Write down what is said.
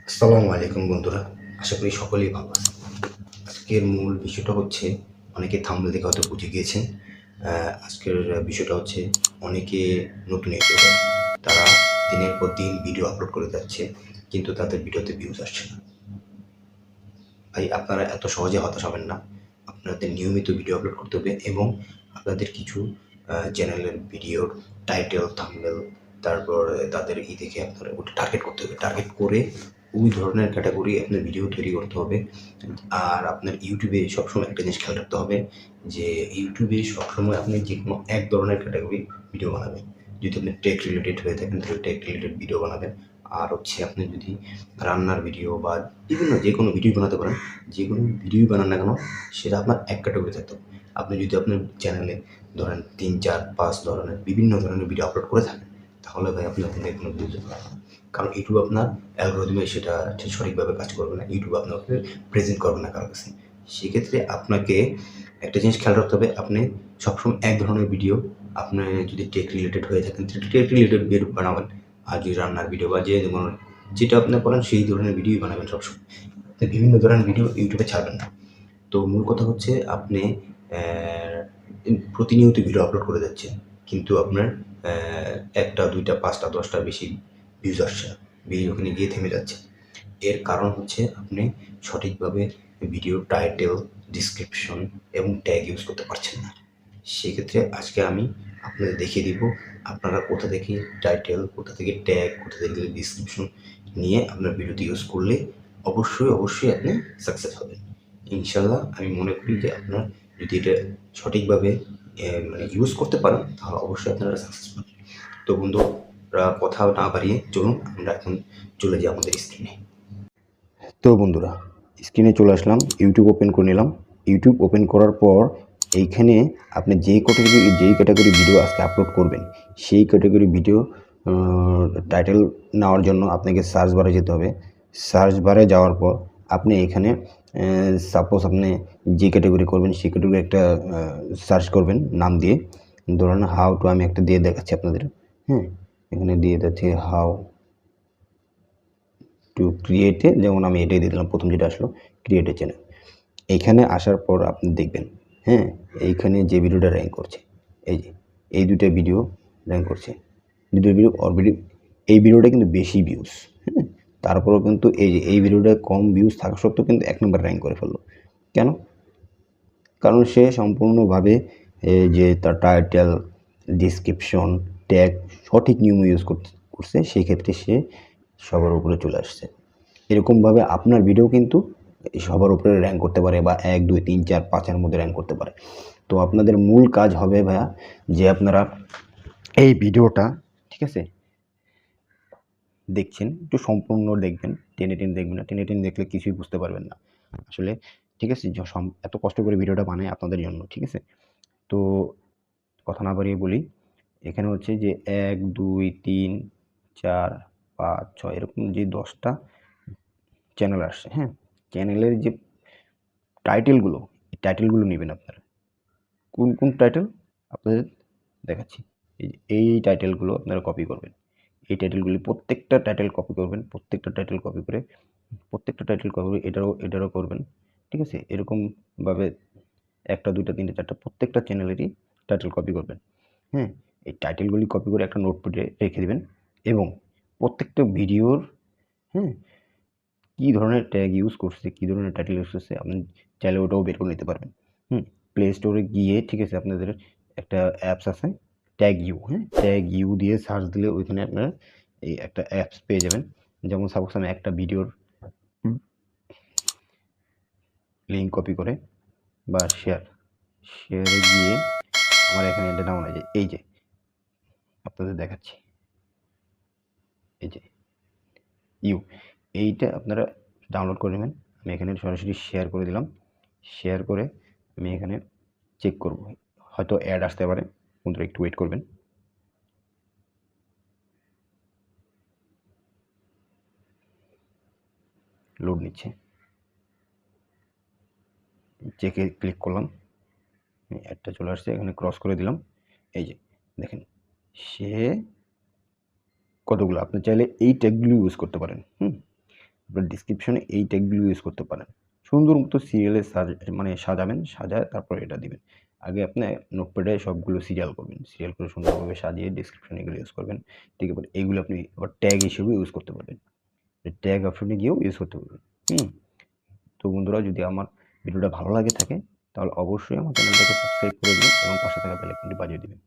আসসালামু আলাইকুম বন্ধুরা, আশা করি সকলেই ভালো আছেন। আজকের মূল বিষয়টা হচ্ছে, অনেকে থাম্বনেল দেখে হয়তো বুঝে গিয়েছেন। আজকের বিষয়টা হচ্ছে, অনেকে নতুন ইউটিউবার, তারা দিনের পর দিন ভিডিও আপলোড করে যাচ্ছে, কিন্তু তাদের ভিডিওতে ভিউজ আসছে না। ভাই, আপনারা এত সহজে হতাশ হবেন না। আপনাদের নিয়মিত ভিডিও আপলোড করতে হবে এবং আপনাদের কিছু চ্যানেলের ভিডিওর টাইটেল, থাম্বনেল, তারপর তাদের দেখে আপনারা ওটা টার্গেট করতে হবে। টার্গেট করে ওই ধরনের ক্যাটাগরি আপনার ভিডিও তৈরি করতে হবে। আর আপনার ইউটিউবে সবসময় একটা জিনিস খেয়াল রাখতে হবে যে, ইউটিউবে সবসময় আপনি যে কোনো এক ধরনের ক্যাটাগরি ভিডিও বানাবেন। যদি আপনি টেক রিলেটেড হয়ে থাকেন তাহলে টেক রিলেটেড ভিডিও বানাবেন। আর হচ্ছে, আপনি যদি রান্নার ভিডিও বা বিভিন্ন যে কোনো ভিডিও বানাতে পারেন, যে কোনো ভিডিওই বানান না কেন, সেটা আপনার এক ক্যাটাগরি থাকতে হবে। আপনি যদি আপনার চ্যানেলে ধরেন 3, 4, 5 ধরনের বিভিন্ন ধরনের ভিডিও আপলোড করে থাকেন, তাহলে ভাই আপনি আপনাদের কোনো ভিউজ পাবেন না। কারণ ইউটিউব আপনার অ্যালগরিদমে সেটা সঠিকভাবে কাজ করবে না। ইউটিউব আপনাকে প্রেজেন্ট করবে না কারো কাছে। সেক্ষেত্রে আপনাকে একটা জিনিস খেয়াল রাখতে হবে, আপনি সবসময় এক ধরনের ভিডিও, আপনি যদি টেক রিলেটেড হয়ে থাকেন টেক রিলেটেড ভিডিও বানাবেন। আর যদি রান্নার ভিডিও বা যে কোনো যেটা আপনি করেন সেই ধরনের ভিডিওই বানাবেন সবসময়। আপনি বিভিন্ন ধরনের ভিডিও ইউটিউবে ছাড়বেন না। তো মূল কথা হচ্ছে, আপনি প্রতিনিয়ত ভিডিও আপলোড করে যাচ্ছেন, কিন্তু আপনার 1টা, 2টা, 5টা, 10টার বেশি ভিউজ আসছে না। ভিডিও ওখানে গিয়ে থেমে যাচ্ছে। এর কারণ হচ্ছে, আপনি সঠিকভাবে ভিডিও টাইটেল, ডিসক্রিপশন এবং ট্যাগ ইউজ করতে পারছেন না। সেক্ষেত্রে আজকে আমি আপনাদের দেখিয়ে দিব, আপনারা কোথা থেকে টাইটেল, কোথা থেকে ট্যাগ, কোথা থেকে ডিসক্রিপশন নিয়ে আপনার ভিডিওতে ইউজ করলে অবশ্যই আপনি সাকসেস হবেন। ইনশাল্লাহ আমি মনে করি যে, আপনার যদি এটা সঠিকভাবে ইউজ করতে পারেন, তাহলে অবশ্যই আপনারা সাকসেস পাবেন। তো বন্ধুরা, কথা না বাড়িয়ে চলুন আমরা এখন চলে যাই আমাদের স্ক্রিনে। তো বন্ধুরা, স্ক্রিনে চলে আসলাম, ইউটিউব ওপেন করে নিলাম। ইউটিউব ওপেন করার পর এইখানে আপনি যেই ক্যাটাগরি ভিডিও আজকে আপলোড করবেন, সেই ক্যাটাগরি ভিডিও টাইটেল নেওয়ার জন্য আপনাকে সার্চ বারে যেতে হবে। সার্চ বারে যাওয়ার পর আপনি এখানে সাপোজ আপনি যে ক্যাটাগরি করবেন সেই ক্যাটাগরি একটা সার্চ করবেন নাম দিয়ে। ধরুন হাউ টু, আমি একটা দিয়ে দেখাচ্ছি আপনাদের। হ্যাঁ, এখানে দিয়ে যাচ্ছে হাউ টু ক্রিয়েটে, যেমন আমি এটাই দিয়ে দিলাম, প্রথম যেটা আসলো ক্রিয়েটে চ্যানেল। এইখানে আসার পর আপনি দেখবেন, হ্যাঁ, এইখানে যে ভিডিওটা র্যাঙ্ক করছে, এই দুইটা ভিডিও র্যাঙ্ক করছে। দুটো ভিডিও এই ভিডিওটা কিন্তু বেশি ভিউজ, হ্যাঁ, তারপরেও কিন্তু এই ভিডিওটা কম ভিউজ থাকা সত্ত্বেও কিন্তু 1 নম্বর র্যাঙ্ক করে ফেললো। কেন? কারণ সে সম্পূর্ণভাবে যে তার টাইটেল, ডিসক্রিপশন, ট্যাগ সঠিক নিয়ম ইউজ করছে, সেই ক্ষেত্রে সে সবার উপরে চলে আসছে। এরকমভাবে আপনার ভিডিও কিন্তু সবার উপরে র্যাঙ্ক করতে পারে, বা 1, 2, 3, 4, 5-এর মধ্যে র্যাঙ্ক করতে পারে। তো আপনাদের মূল কাজ হবে ভাইয়া, যে আপনারা এই ভিডিওটা, ঠিক আছে, দেখছেন একটু সম্পূর্ণ দেখবেন, টেনে দেখবেন না। টেনে দেখলে কিছুই বুঝতে পারবেন না আসলে, ঠিক আছে। এত কষ্ট করে ভিডিওটা বানায় আপনাদের জন্য, ঠিক আছে। তো কথা না বাড়িয়ে বলি, এখানে হচ্ছে যে 1, 2, 3, 4, 5, 6 এরকম যে 10টা চ্যানেল আসছে, হ্যাঁ, চ্যানেলের যে টাইটেলগুলো, এই টাইটেলগুলো নেবেন আপনারা। কোন টাইটেল আপনাদের দেখাচ্ছি। এই টাইটেলগুলো আপনারা কপি করবেন। এই টাইটেলগুলি প্রত্যেকটা টাইটেল কপি করবেন, প্রত্যেকটা টাইটেল কপি করে এটারও করবেন, ঠিক আছে। এরকমভাবে 1টা, 2টা, 3টা, 4টা প্রত্যেকটা চ্যানেলেরই টাইটেল কপি করবেন। হ্যাঁ, এই টাইটেলগুলি কপি করে একটা নোটপ্যাডে রেখে দেবেন, এবং প্রত্যেকটা ভিডিওর, হ্যাঁ, কী ধরনের ট্যাগ ইউজ করছে, কী ধরনের টাইটেল ইউজ করছে, আপনি চাইলে ওটাও বের করে নিতে পারবেন। প্লে স্টোরে গিয়ে, ঠিক আছে, আপনাদের একটা অ্যাপস আছে ট্যাগ ইউ, হ্যাঁ, ট্যাগ ইউ দিয়ে সার্চ দিলে ওইখানে আপনারা এই একটা অ্যাপস পেয়ে যাবেন। যেমন সাপোজ আমি একটা ভিডিওর লিঙ্ক কপি করে বা শেয়ারে গিয়ে আমার এখানে এটা ডাউন হয়ে যায়। এই যে আপনাদের দেখাচ্ছি, এই যে এইটা আপনারা ডাউনলোড করে নেবেন। আমি এখানে সরাসরি শেয়ার করে দিলাম। শেয়ার করে আমি এখানে চেক করব, হয়তো অ্যাড আসতে পারে, বন্ধুরা একটু ওয়েট করবেন। লোড নিচ্ছে, চেকে ক্লিক করলাম, অ্যাডটা চলে আসছে, এখানে ক্রস করে দিলাম। এই যে দেখেন, সে কতগুলো, আপনি চাইলে এই ট্যাগগুলো ইউজ করতে পারেন। আপনার ডিসক্রিপশনে এই ট্যাগগুলো ইউজ করতে পারেন। সুন্দর মতো সিরিয়ালে সাজাবেন, সাজায় তারপর এটা দিবেন। আগে আপনি নোটপ্যাডে সবগুলো সিরিয়াল করবেন, সিরিয়াল করে সুন্দরভাবে সাজিয়ে ডিসক্রিপশনে এগুলো ইউজ করবেন। ঠিক আছে, এইগুলো আপনি আবার ট্যাগ হিসেবে ইউজ করতে পারবেন, ট্যাগ অপশনে গিয়েও ইউজ করতে পারবেন। তো বন্ধুরা, যদি আমার ভিডিওটা ভালো লাগে থাকে তাহলে অবশ্যই আমার চ্যানেলটাকে সাবস্ক্রাইব করে দিন এবং পাশে থাকা বেল আইকনটি বাজিয়ে দিবেন।